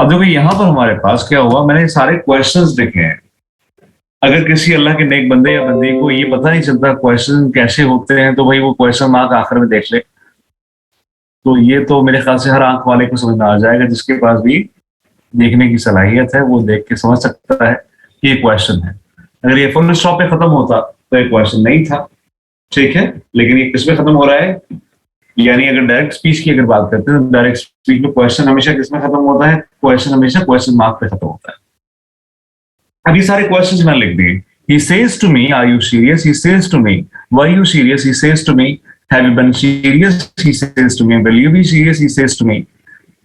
अब देखो यहां पर हमारे पास क्या हुआ, मैंने सारे क्वेश्चंस लिखे हैं। अगर किसी अल्लाह के नेक बंदे या बंदी को ये पता नहीं चलता क्वेश्चन कैसे होते हैं, तो भाई वो क्वेश्चन मार्क आखिर में देख ले, तो ये तो मेरे ख्याल से हर आंख वाले को समझ में आ जाएगा, जिसके पास भी देखने की सलाहियत है वो देख के समझ सकता है कि ये क्वेश्चन है। अगर ये फुल स्टॉप पे खत्म होता तो ये क्वेश्चन नहीं था, ठीक है, लेकिन ये किसमें खत्म हो रहा है, यानी अगर डायरेक्ट स्पीच की अगर बात करते हैं तो डायरेक्ट स्पीच में क्वेश्चन हमेशा किसमें खत्म होता है, क्वेश्चन हमेशा क्वेश्चन मार्क पे खत्म होता है। अब ये सारे क्वेश्चंस मैंने लिख दिए। He says to me, "Are you serious?" He says to me, "Were you serious?" He says to me, "Have you been serious?" He says to me, "Will you be serious?" He says to me,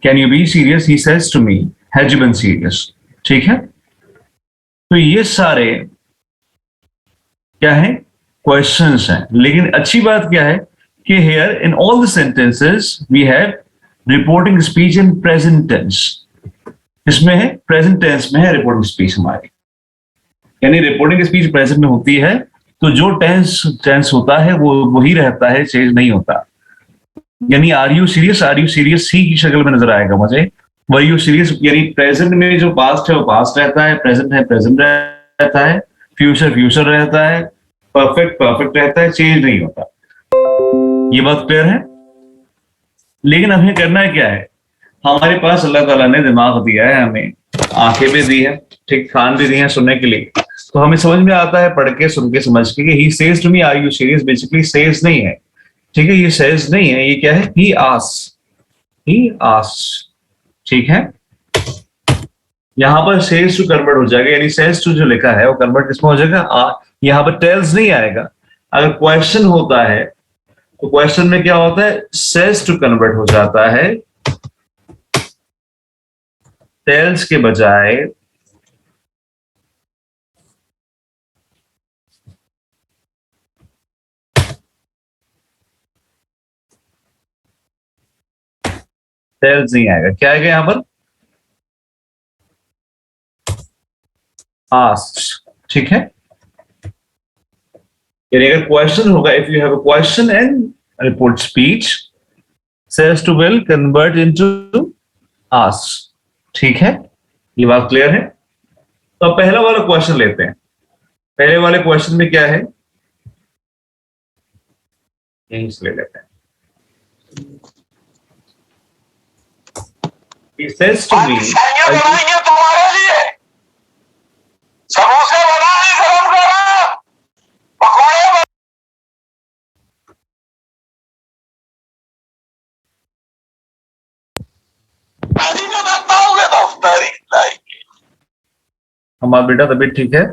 "Can you be serious?" He says to me, "Had you been serious?" ठीक है, तो ये सारे क्या है, questions हैं। लेकिन अच्छी बात क्या है कि here in all the sentences we have reporting speech in present tense। इसमें है प्रेजेंट टेंस में है रिपोर्टिंग स्पीच हमारी, यानी रिपोर्टिंग स्पीच प्रेजेंट में होती है, तो जो टेंस होता है वो वही रहता है, चेंज नहीं होता। यानी आर यू सीरियस ही की शक्ल में नजर आएगा मुझे, वर यू सीरियस, यानी प्रेजेंट में जो पास्ट है वो पास्ट रहता है, प्रेजेंट है प्रेजेंट रहता है, फ्यूचर रहता है, परफेक्ट रहता है, चेंज नहीं होता। ये बात क्लियर है। लेकिन हमें करना है क्या है, हमारे पास अल्लाह ताला ने दिमाग दिया है, हमें आंखें भी दी है, ठीक, कान भी दिए हैं सुनने के लिए, तो हमें समझ में आता है पढ़ के सुन के समझ के कि he says to me are you serious, basically says नहीं है, ठीक है, ये सेज नहीं है, ये क्या है, ही आस्क्स, ठीक है। यहां पर सेज टू कन्वर्ट हो जाएगा, यानी सेज टू जो लिखा है वो कन्वर्ट किसमें हो जाएगा, यहां पर टेल्स नहीं आएगा। अगर क्वेश्चन होता है तो क्वेश्चन में क्या होता है, सेज टू कन्वर्ट हो जाता है, टेल्स के बजाय टेल्स नहीं आएगा, क्या आएगा यहां पर, आस्क्स, ठीक है। यानी अगर क्वेश्चन होगा, if you have a question and report speech, says to will convert into asks, ठीक है, ये बात क्लियर है। तो अब पहला वाला क्वेश्चन लेते हैं। पहले वाले क्वेश्चन में क्या है, यहीं से ले लेते हैं। He says to me, बनाएंगे तुम्हारे लिए, समोसे बनाए गरम गरम, पकौड़े बनाओगे दफ्तारी लाएंगे। हमारा बेटा तबीयत ठीक है,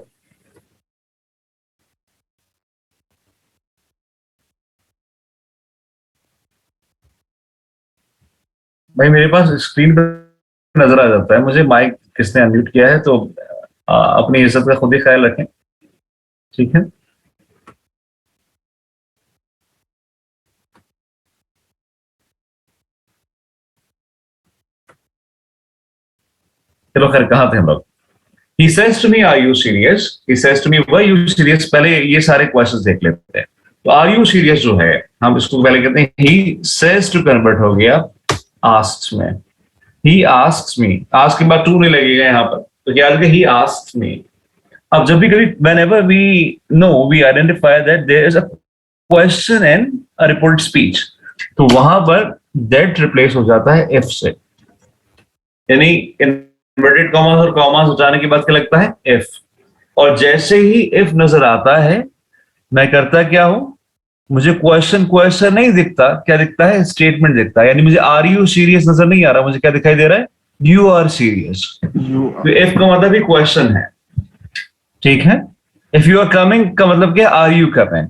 भाई मेरे पास स्क्रीन पर नजर आ जाता है मुझे माइक किसने अनम्यूट किया है, तो अपनी इज्जत का खुद ही ख्याल रखें, ठीक है। चलो खैर, कहाँ थे हम लोग। He says to me, "Are you serious?" He says to me, "Were you serious?" पहले ये सारे क्वेश्चंस देख लेते हैं। तो "Are you serious" जो है, हम इसको पहले कहते हैं he says to कन्वर्ट हो गया asks में। He asks me, ask के बाद to नहीं लगेगा यहाँ पर, तो क्या लगेगा, he asks me। अब जब भी कभी whenever we identify that there is a question and a report speech, तो वहां पर that रिप्लेस हो जाता है if से, यानी इन्वर्टेड कॉमास और कॉमास हटाने के बाद क्या लगता है, if। और जैसे ही if नजर आता है, मैं करता क्या हूं, मुझे क्वेश्चन नहीं दिखता, क्या दिखता है, स्टेटमेंट दिखता है। यानी मुझे आर यू सीरियस नजर नहीं आ रहा, मुझे क्या दिखाई दे रहा है, यू आर सीरियस। तो इफ का मतलब भी क्वेश्चन है, ठीक है। इफ यू आर कमिंग का मतलब क्या, आर यू कमिंग।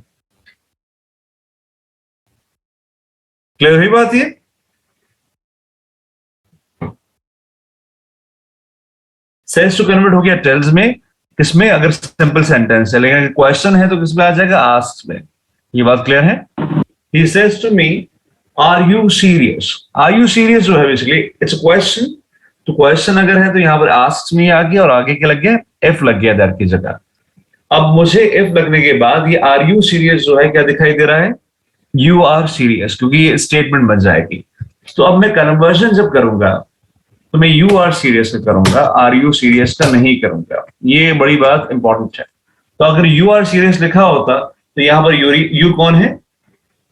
क्लियर हुई बात ये। सेज टू कन्वर्ट हो गया टेल्स में, किसमें, अगर सिंपल सेंटेंस है, लेकिन क्वेश्चन है तो किसमें आ जाएगा, आस्क्स में। ये बात क्लियर है। He says to me, "Are you serious?" Are you serious जो है बेसिकली इट्स क्वेश्चन, तो क्वेश्चन अगर है तो यहाँ पर आस्क्स में आ गया और आगे क्या लग गया, एफ लग गया दर की जगह। अब मुझे एफ लगने के बाद ये आर यू सीरियस जो है क्या दिखाई दे रहा है, यू आर सीरियस, क्योंकि ये स्टेटमेंट बन जाएगी। तो अब मैं कन्वर्जन जब करूंगा तो मैं यू आर सीरियस का करूंगा, आर यू सीरियस का नहीं करूंगा। ये बड़ी बात इंपॉर्टेंट है। तो अगर यू आर सीरियस लिखा होता तो यहां पर यू कौन है?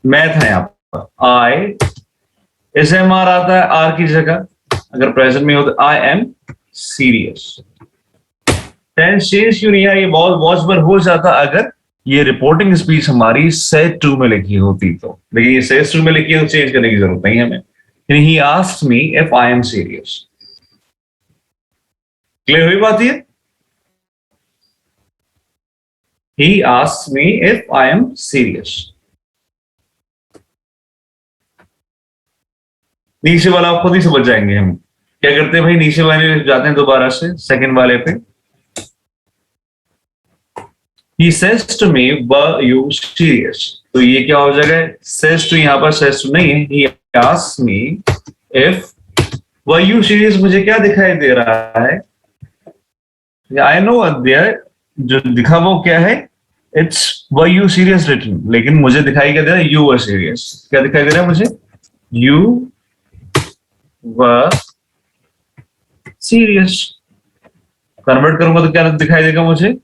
मैं था यहां पर। आई, एस एम आर आता है आर की जगह, अगर प्रेजेंट में हो तो I am serious. Tense change क्यों नहीं है? ये वॉच पर हो जाता अगर ये रिपोर्टिंग स्पीच हमारी सेट टू में लिखी होती तो, लेकिन ये सेट टू में लिखी है तो चेंज करने की जरूरत नहीं है हमें। ही asked me if I am serious. Clear हुई बात ये? ही asked me if I am serious. नीचे वाला आप खुद ही समझ जाएंगे। हम क्या करते हैं भाई, नीचे वाले जाते हैं दोबारा से सेकंड वाले पे। He says to me, were you serious? तो ये क्या हो जाएगा? says to यहां पर says to नहीं है। He asks me if were you serious। मुझे क्या दिखाई दे रहा है? I know there जो दिखा वो क्या है? It's were you serious written, लेकिन मुझे दिखाई क्या दे रहा है? You were serious। क्या दिखाई दे रहा है मुझे? You were serious। कन्वर्ट करूंगा तो क्या दिखाई देगा मुझे?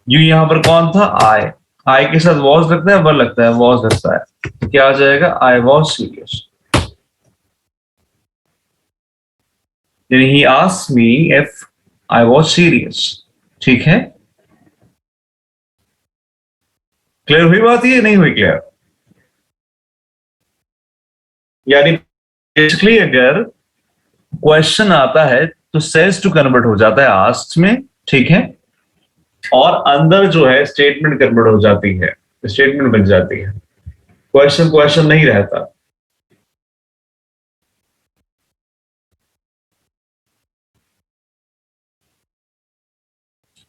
यू यहां पर कौन था? आई। आई के साथ वॉज लगता है, वर लगता है, वॉज लगता है, तो क्या आ जाएगा? I was serious. यानी he asked me if I was serious. ठीक है, क्लियर हुई बात? ये नहीं हुई क्लियर? यानी बेसिकली अगर क्वेश्चन आता है तो सेज टू कन्वर्ट हो जाता है आस्क्ड में, ठीक है, और अंदर जो है स्टेटमेंट कन्वर्ट हो जाती है, स्टेटमेंट बन जाती है, क्वेश्चन क्वेश्चन नहीं रहता।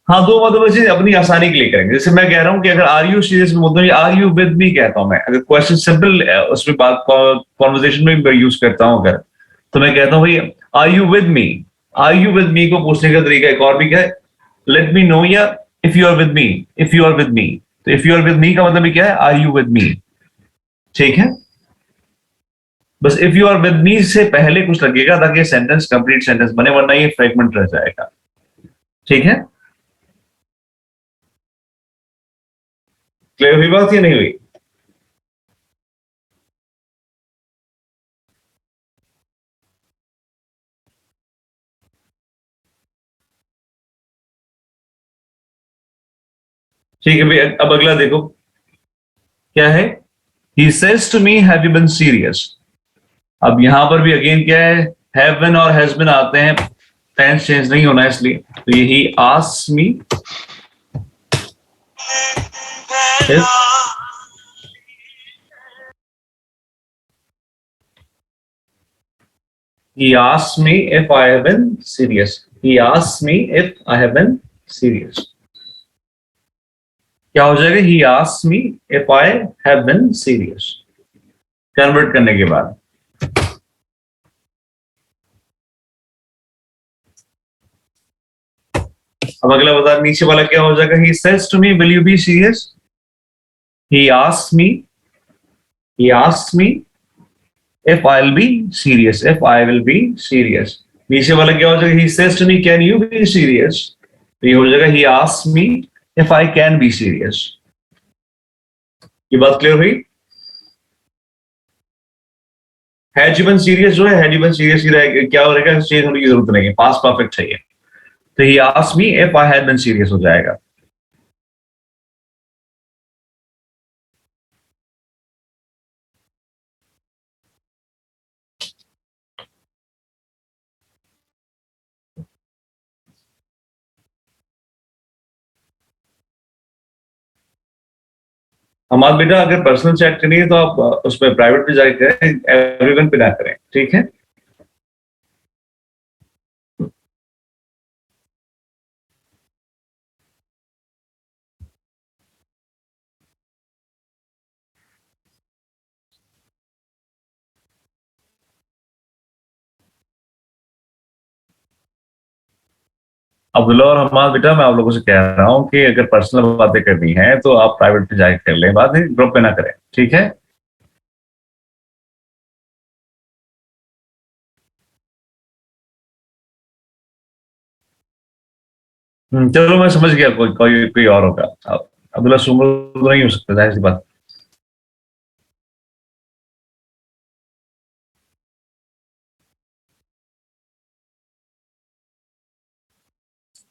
हाँ, दो मतलब चीज अपनी आसानी के लिए करेंगे। जैसे मैं कह रहा हूं कि अगर आर यू सीरियस में बोलता हूँ, आर यू विद मी कहता हूं मैं, अगर क्वेश्चन सिंपल उसमें बात कॉन्वर्सेशन में भी यूज करता हूं अगर, तो मैं कहता हूँ भाई are you with me. Are you with me को पूछने का तरीका एक और भी क्या है? लेट मी नो या if you are with me. If you are with me, तो if you are with me का मतलब क्या है? Are you with me. ठीक है, बस if you are with me से पहले कुछ लगेगा ताकि सेंटेंस कंप्लीट सेंटेंस बने, वरना ये फ्रेगमेंट रह जाएगा। ठीक है, क्लियर हुई बात या नहीं हुई? ठीक है भाई, अब अगला देखो क्या है। He says to me, have you been serious? अब यहां पर भी अगेन क्या है? have been और has been आते हैं, टेंस चेंज नहीं होना है इसलिए। तो ये he asks me if he asks me if I have been serious। he asks me if I have been serious। क्या हो जाएगा? he asks me if I have been serious। Convert करने के बाद अब अगला बता, नीचे वाला क्या हो जाएगा? he says to me, will you be serious? he asks me if I'll be serious, if I will be serious। नीचे वाला क्या हो जाएगा? he says to me, can you be serious? तो ये हो जाएगा he asks me if I can be serious। ये बात क्लियर हुई? had you been serious जो है, had you been serious ही रहेगा, क्या हो रहेगा? चेंज होने की जरूरत नहीं है, पास्ट परफेक्ट चाहिए। तो he asked me if I had been serious हो जाएगा। हमारा बेटा अगर पर्सनल चैट करनी है तो आप उसमें प्राइवेट पे जाके करें, एवरीवन पे ना करें, ठीक है? अब्दुल्ला और हमारा बेटा, मैं आप लोगों से कह रहा हूं कि अगर पर्सनल बातें करनी है तो आप प्राइवेट पे जाके कर लें, बात ग्रुप पे ना करें, ठीक है? चलो मैं समझ गया, कोई कोई कोई और होगा। अब्दुल्ला सुमर तो नहीं हो सकता, जाहिर सी बात।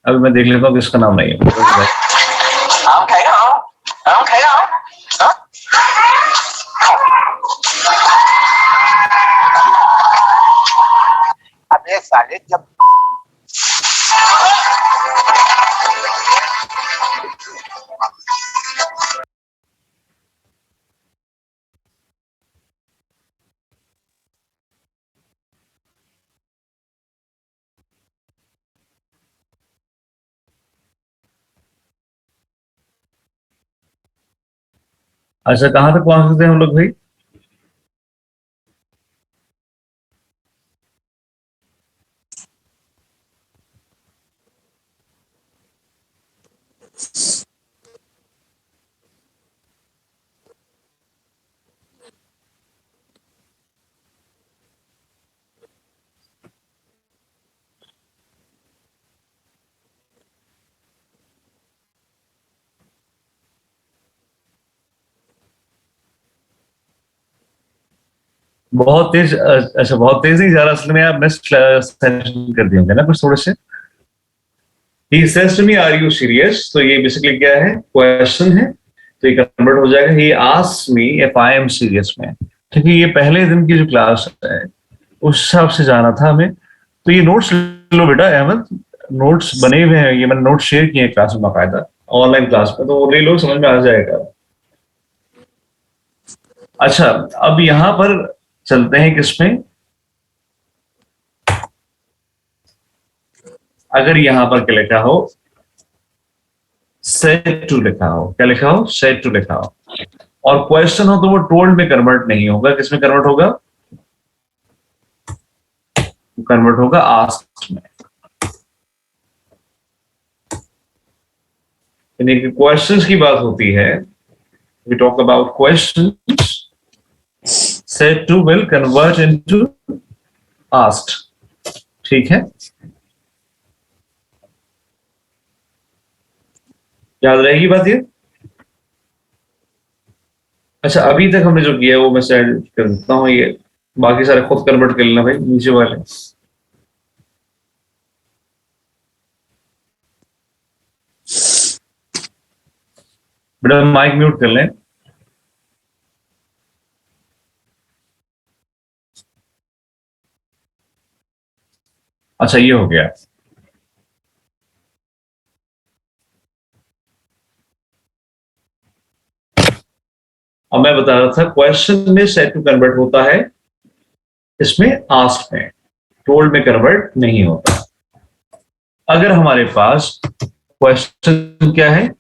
अभी मैं देख लेता हूँ किसका नाम नहीं है। आम खाएगा आम? आम खाएगा आम? हाँ? अबे साले जब अच्छा, कहाँ तक पहुंच सकते हैं हम लोग भाई? बहुत तेज, अच्छा बहुत तेज नहीं जा रहा असल में, आप नेक्स्ट सेशन कर दिए ना कुछ थोड़े से। He says to me, "Are you serious?" तो ये बेसिकली क्या है, क्वेश्चन है, तो ये कन्वर्ट हो जाएगा he asks me if I am serious में। क्योंकि ये पहले दिन की जो क्लास है उस हिसाब से जाना था हमें। तो ये नोट्स लो बेटा अहमद, नोट्स बने हुए हैं, ये मैंने नोट्स शेयर किए हैं क्लास में बाकायदा, ऑनलाइन क्लास में, तो वो ले लो, समझ में आ जाएगा। अच्छा, अब यहां पर चलते हैं किसमें, अगर यहां पर क्या लिखा हो, सेट टू लिखा हो, क्या लिखा हो, सेट टू लिखा हो, और क्वेश्चन हो तो वो टोल्ड में कन्वर्ट नहीं होगा, किसमें कन्वर्ट होगा, कन्वर्ट होगा आस्क्ड में। यानी कि क्वेश्चंस की बात होती है, we talk about questions, said to will convert into asked. ठीक है, याद रहेगी बात ये। अच्छा, अभी तक हमने जो किया है वो मैं सेंड कर देता हूँ, ये बाकी सारे खुद कन्वर्ट कर लेना भाई, नीचे वाले। बेटा माइक म्यूट कर लें। अच्छा, ये हो गया। अब मैं बता रहा था क्वेश्चन में सेट टू कन्वर्ट होता है, इसमें आस्क में, टोल्ड में कन्वर्ट नहीं होता। अगर हमारे पास क्वेश्चन क्या है,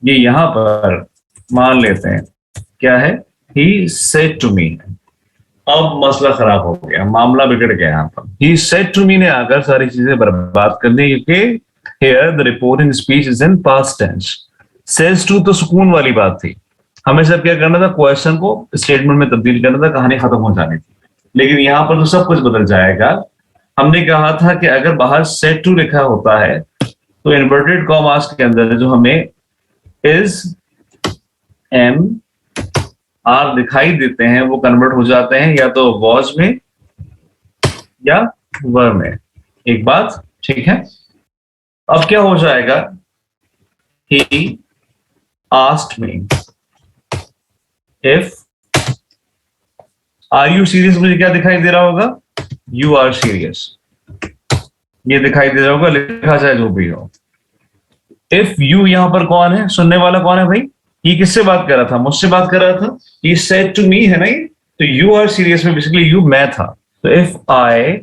ये यहां पर मान लेते हैं क्या है, ही सेड टू मी। अब मसला खराब हो गया, मामला बिगड़ गया। यहां पर ही सेड टू मी ने आकर सारी चीजें बर्बाद कर दी, क्योंकि here the reporting speech is in past tense. Says to तो सुकून वाली बात थी, हमें सब क्या करना था, क्वेश्चन को स्टेटमेंट में तब्दील करना था, कहानी खत्म हो जानी थी। लेकिन यहां पर तो सब कुछ बदल जाएगा। हमने कहा था कि अगर बाहर सेट टू लिखा होता है तो इन्वर्टेड कॉमास के अंदर जो हमें इज, एम, आर दिखाई देते हैं वो कन्वर्ट हो जाते हैं या तो वॉज में या वर में। एक बात ठीक है। अब क्या हो जाएगा, he asked me if, are you serious, मुझे क्या दिखाई दे रहा होगा, यू आर सीरियस, ये दिखाई दे रहा होगा, लिखा चाहे जो भी हो। इफ यू, यहां पर कौन है, सुनने वाला कौन है भाई, ये किससे बात कर रहा था, मुझसे बात कर रहा था, ये सेड टू मी है ना ये, तो यू आर सीरियस में बेसिकली यू मैं था। तो इफ आई,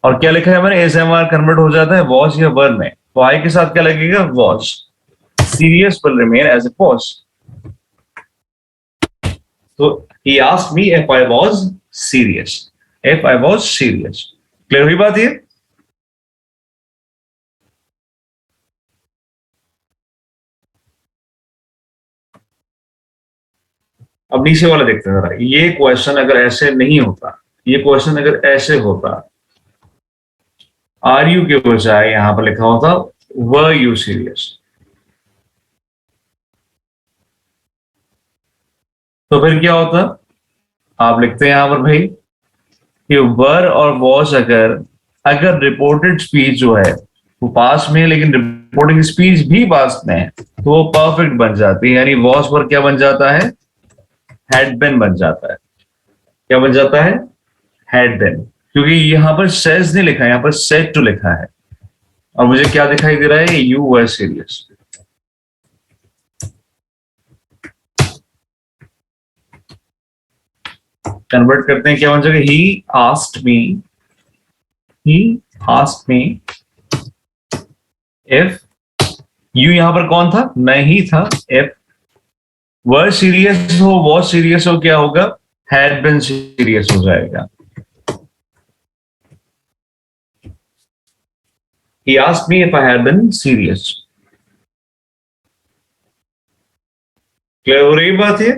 और क्या लिखा है मैंने, एस एम आर कन्वर्ट हो जाता है वॉज या वर में, तो आई के साथ क्या लगेगा, was, serious will remain as it was. तो he asked me if I was serious, if I was serious. Clear हुई बात ये? अब नीचे वाला देखते हैं जरा, ये क्वेश्चन अगर ऐसे नहीं होता, ये क्वेश्चन अगर ऐसे होता, आर यू के बजाय यहां पर लिखा होता वर यू सीरियस, तो फिर क्या होता? आप लिखते हैं यहां पर भाई कि वर और वॉज अगर अगर रिपोर्टेड स्पीच जो है वो पास में है, लेकिन रिपोर्टिंग स्पीच भी पास में है, तो वो परफेक्ट बन जाती है। यानी वॉज पर क्या बन जाता है? हैड बिन बन जाता है। क्या बन जाता है? Had been. क्योंकि यहां पर सेज नहीं लिखा है, यहां पर सेड टू लिखा है। और मुझे क्या दिखाई दे रहा है? You were serious. कन्वर्ट करते हैं, क्या बन जाएगा? He asked me if, you यहां पर कौन था? मैं ही था। इफ वर सीरियस हो, वॉज सीरियस हो, क्या होगा? हैड बिन सीरियस हो जाएगा। He asked me if I had been serious. Clear हो रही बात ये?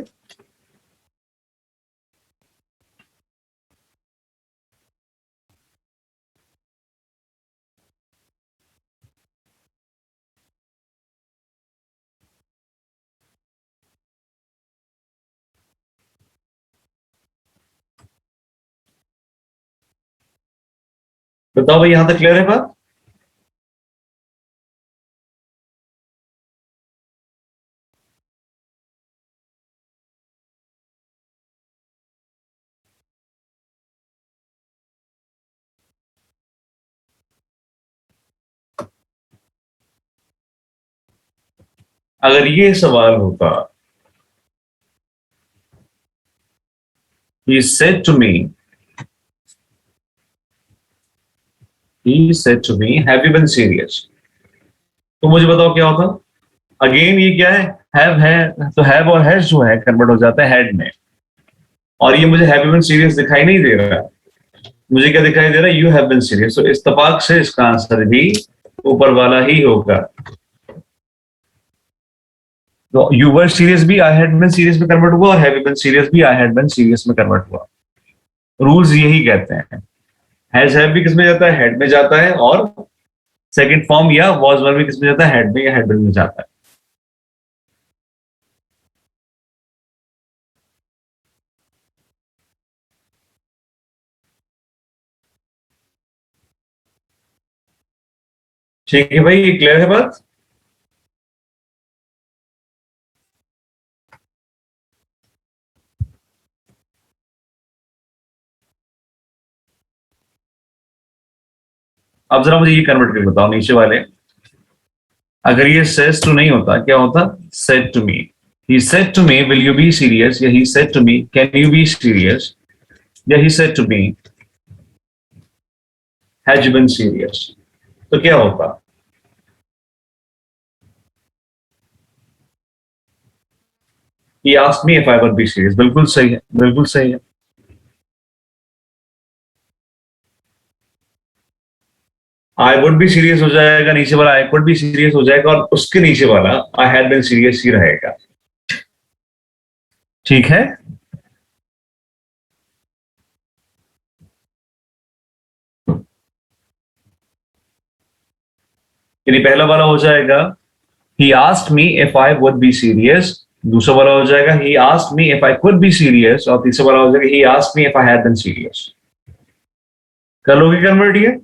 बताओ भाई, यहां तक क्लियर है बात? अगर ये सवाल होता, he said to me, have you been serious? तो मुझे बताओ क्या होता? अगेन ये क्या है? हैव है, तो हैव और हैज जो है कन्वर्ट हो जाता है हैड में। और ये मुझे हैव यू बीन सीरियस दिखाई नहीं दे रहा है, मुझे क्या दिखाई दे रहा है? You have been serious. तो इत्तेफाक से इसका आंसर भी ऊपर वाला ही होगा। तो यू वर सीरियस भी आई हैड बीन सीरियस में कन्वर्ट हुआ, और हैव यू बीन सीरियस भी आई हैड बीन सीरियस में कन्वर्ट हुआ। रूल्स यही कहते हैं। हैज हैव भी किसमें जाता है? हेड में जाता है। और सेकंड फॉर्म या वॉज वर भी किसमें जाता है? हेड में या हेड में जाता है। ठीक है भाई, ये क्लियर है बात? अब जरा मुझे ये कन्वर्ट करके बताओ नीचे वाले, अगर ये सेज टू नहीं होता, क्या होता? Said to me. He said to me will you be serious, या he said to me can you be serious, या he said to me has you been serious, तो क्या होता? He asked me if I would be serious. बिल्कुल सही है, बिल्कुल सही है। आई वुड बी सीरियस हो जाएगा, नीचे वाला आई कुड बी सीरियस हो जाएगा, और उसके नीचे वाला आई हैड बीन सीरियस ही रहेगा। ठीक है। यानी पहला वाला हो जाएगा he asked me if I would be serious, दूसरा वाला हो जाएगा he asked me if I could be serious, और तीसरा वाला हो जाएगा he asked me if I had been serious। कर लोगे कन्वर्ट ये?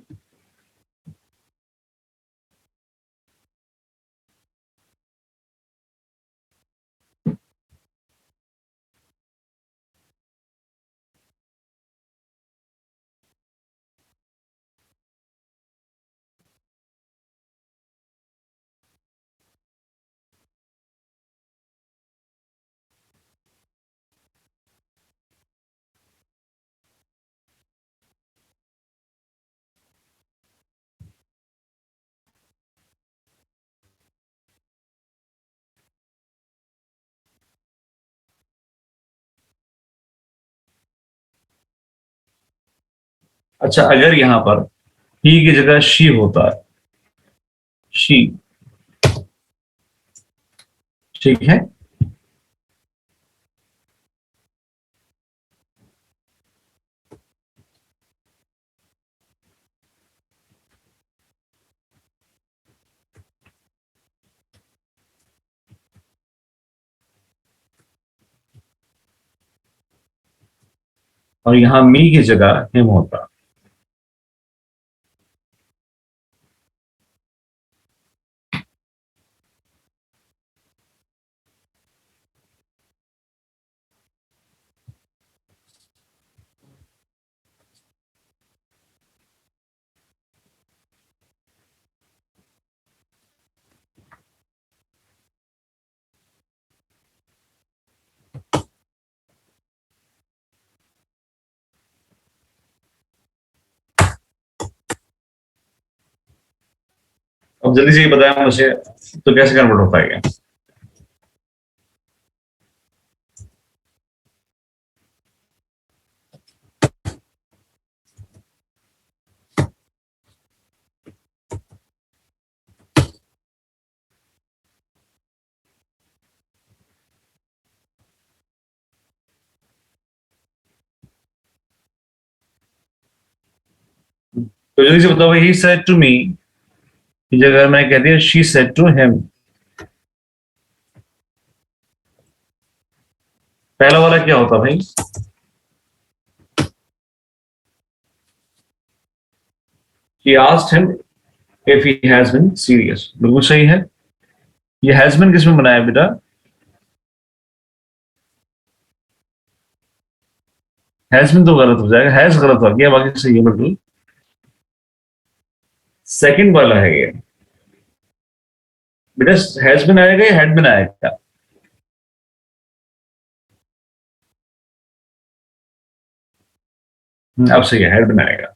अच्छा, अगर यहां पर he की जगह she होता है, she, ठीक है, और यहां मी की जगह हिम होता। अब जल्दी से ये बताया मुझे, तो कैसे कन्वर्ट हो पाएगा? तो जल्दी से बताओ, ही सेड टू मी की जगह मैं कह दिया शी सेड टू हिम। पहला वाला क्या होता भाई? She asked him if he has been serious। बिल्कुल सही है। ये हैज बिन किसमें बनाया बेटा? हैज बिन तो गलत हो जाएगा, हैज गलत हो गया, बाकी सही है बिल्कुल। सेकंड वाला है ये बेटा, हैज बिन आएगा या हैड बिन आएगा? अब सही है, हैड बिन आएगा।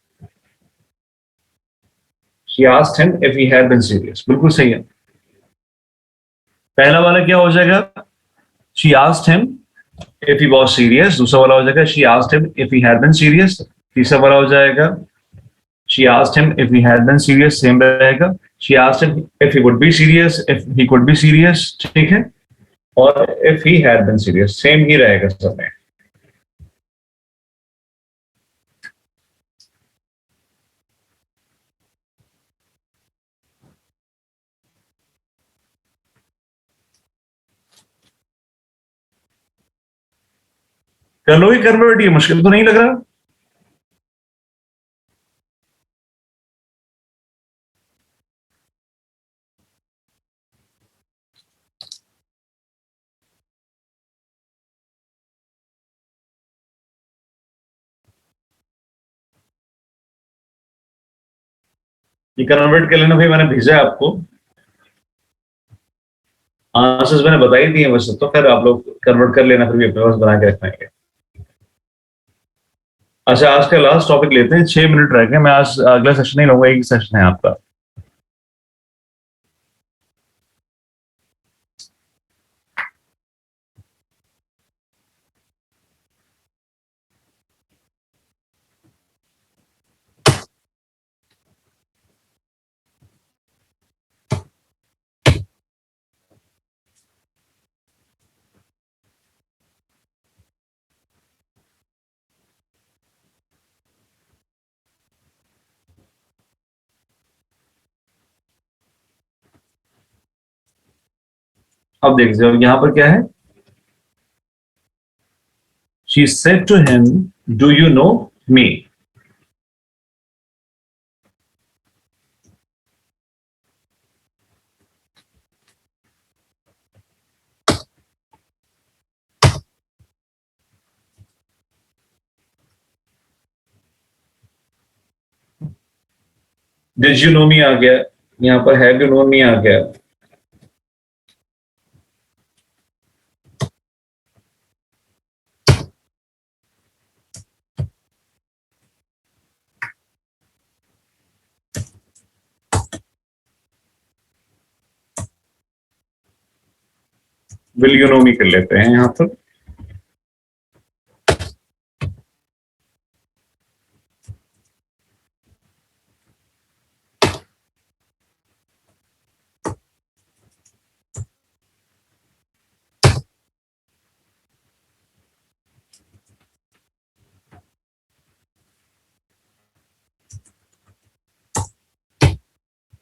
She asked him if he had been serious। बिल्कुल सही है। पहला वाला क्या हो जाएगा? She asked him if he was serious। दूसरा वाला हो जाएगा she asked him if he had been serious। तीसरा वाला हो जाएगा she asked him if he had been serious, same रहेगा। she asked him if he would be serious, if he could be serious, ठीक है। और if he had been serious, same ही रहेगा सब में। कर लो ही कन्वर्ट, ये मुश्किल तो नहीं लग रहा? ये कन्वर्ट कर लेना भाई, मैंने भेजा है आपको, आंसर्स मैंने बता ही दिए वैसे तो, फिर आप लोग कन्वर्ट कर लेना, फिर भी अपने पास बना के रखना है। अच्छा, आज का लास्ट टॉपिक लेते हैं, 6 मिनट रह गए। मैं आज अगला सेशन नहीं लूंगा, एक सेशन है आपका। अब देखिए यहाँ पर क्या है। She said to him, "Do you know me?" Did you know me आ गया, यहाँ पर have you known me आ गया। Will you know me कर लेते हैं यहाँ पर।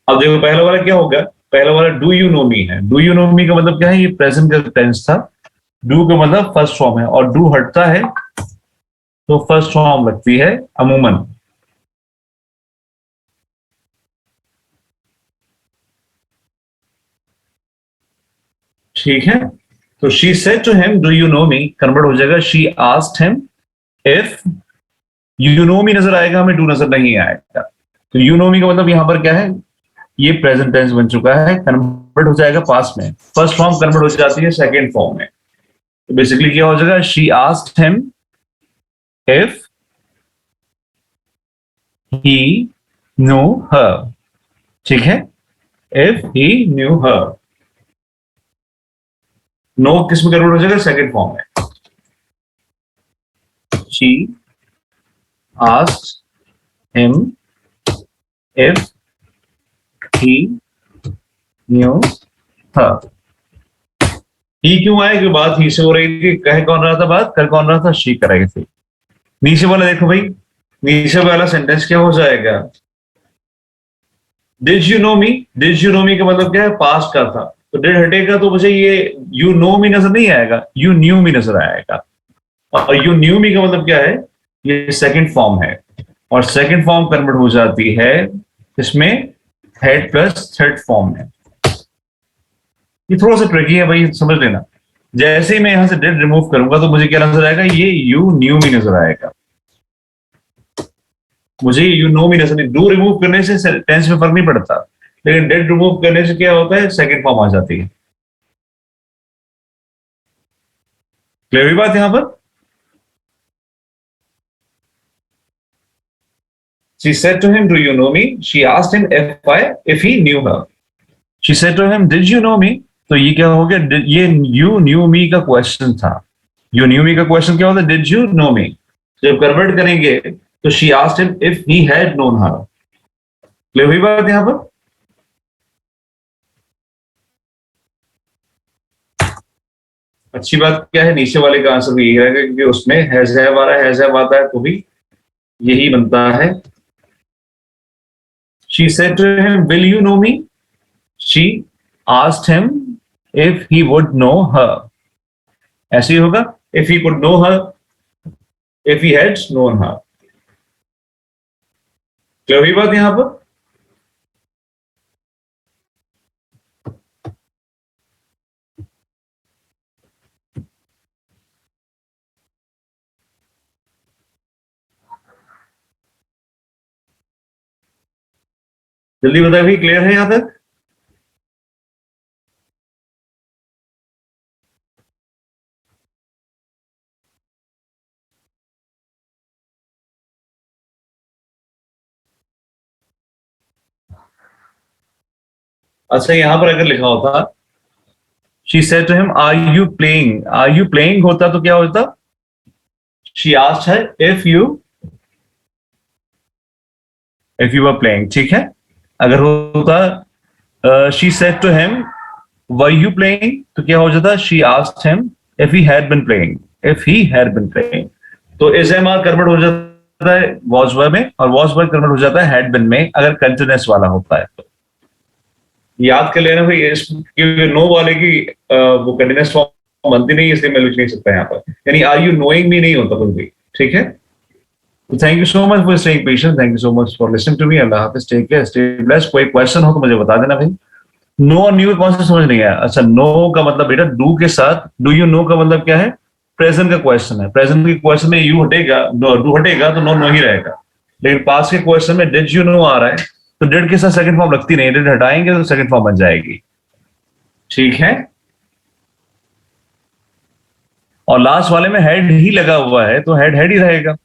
अब देखो पहला वाला क्या होगा, पहला वाला डू यू नो मी है। डू यू नो मी का मतलब क्या है, ये प्रेजेंट का टेंस था। डू का मतलब फर्स्ट फॉर्म है, और डू हटता है तो फर्स्ट फॉर्म लगती है अमूमन। ठीक है, तो she said to him do you know me convert हो जाएगा she asked him if you know me नजर आएगा, हमें डू नजर नहीं आएगा। तो यू नो मी का मतलब यहां पर क्या है, ये प्रेजेंट टेंस बन चुका है, कन्वर्ट हो जाएगा पास्ट में, फर्स्ट फॉर्म कन्वर्ट हो जाती है सेकंड फॉर्म में। तो बेसिकली क्या हो जाएगा, she asked him if he knew her. ठीक है, if he knew her, know किस में कन्वर्ट हो जाएगा, सेकंड फॉर्म में। She asked him if he knew her. He क्यों आए, कि बात ही से हो रही थी, कह कौन रहा था बात, कर कौन रहा था, शी कर रही थी। नीचे वाला देखो भाई, नीचे वाला सेंटेंस क्या हो जाएगा, did you know me. Did you know me का मतलब क्या है, पास्ट का था, तो डिड हटेगा तो मुझे ये यू नो मी नजर नहीं आएगा, यू न्यू मी नजर आएगा। और यू न्यू मी का मतलब क्या है, ये सेकंड फॉर्म है, और सेकंड फॉर्म कन्वर्ट हो जाती है इसमें हेड प्लस थर्ड फॉर्म में। ये थोड़ा सा ट्रिकी है भाई, समझ लेना। जैसे ही मैं यहां से डिड रिमूव करूंगा तो मुझे क्या नजर आएगा, ये यू न्यू मी नजर आएगा, मुझे यू नो मी नजर नहीं। डू रिमूव करने से टेंस में फर्क नहीं पड़ता, लेकिन डिड रिमूव करने से क्या होता है, सेकंड फॉर्म आ जाती है। क्लियर हुई बात यहां पर। She said to him, "Do you know me?" She asked him if he knew her. She said to him, "Did you know me?" तो ये क्या हो गया, ये you knew me का क्वेश्चन था। You knew me का क्वेश्चन क्या होता है, Did you know me? जब कन्वर्ट करेंगे तो she asked him if he had known her. Clear हुई बात यहां पर। अच्छी बात क्या है, नीचे वाले का आंसर भी यही रहेगा, क्योंकि उसमें हैज हैव आ रहा है, हैज हैव आता है तो भी यही बनता है। She said to him, "Will you know me?" She asked him if he would know her. ऐसे ही होगा, if he could know her, if he had known her. Clear हुई बात यहां पर। जल्दी बताइए भाई, क्लियर है यहां तक। अच्छा, यहां पर अगर लिखा होता she said to him are you playing होता तो क्या होता, शी आस्क्ड है इफ यू आर प्लेइंग। ठीक है, अगर होता she said to him were you playing तो क्या हो जाता, she asked him if he had been playing, if he had been playing. तो इज एम आर कन्वर्ट हो जाता है वॉज वर्ब में, और वॉज वर्ब कन्वर्ट हो जाता है हैड बीन में, अगर कंटिन्यूअस वाला होता है तो। याद कर लेना भाई, क्योंकि नो वाले की वो कंटिन्यूअस फॉर्म बनती नहीं, इसलिए मैं लिख नहीं सकता यहाँ पर, यानी आर यू नोइंग मी नहीं होता कुछ भी। ठीक है, तो thank you so much for staying patient, thank you so much for listening to me. अल्लाह हाफिज़, टेक केयर, स्टे ब्लेस्ड। कोई क्वेश्चन हो तो मुझे बता देना भाई। नो और न्यू कौन सा समझ नहीं आया। अच्छा, नो का मतलब बेटा डू के साथ, डू यू नो का मतलब क्या है, प्रेजेंट का क्वेश्चन है, प्रेजेंट के क्वेश्चन में यू हटेगा, डू हटेगा तो नो नो ही रहेगा। लेकिन पास के क्वेश्चन में डिड यू नो आ रहा है, तो डिड के साथ सेकंड फॉर्म लगती नहीं, डिड हटाएंगे तो सेकंड फॉर्म बन जाएगी। ठीक है, और लास्ट वाले में हेड ही लगा हुआ है तो हेड हेड ही रहेगा।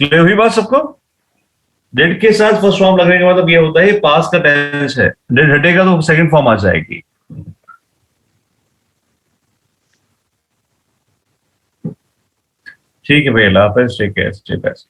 क्लियर हुई बात सबको। डिड के साथ फर्स्ट फॉर्म लगने का मतलब ये होता है पास का टेंस है, डिड हटेगा तो सेकंड फॉर्म आ जाएगी। ठीक है भाई, अल्लाह हाफिज़, टेक केयर, स्टे बेस्ट।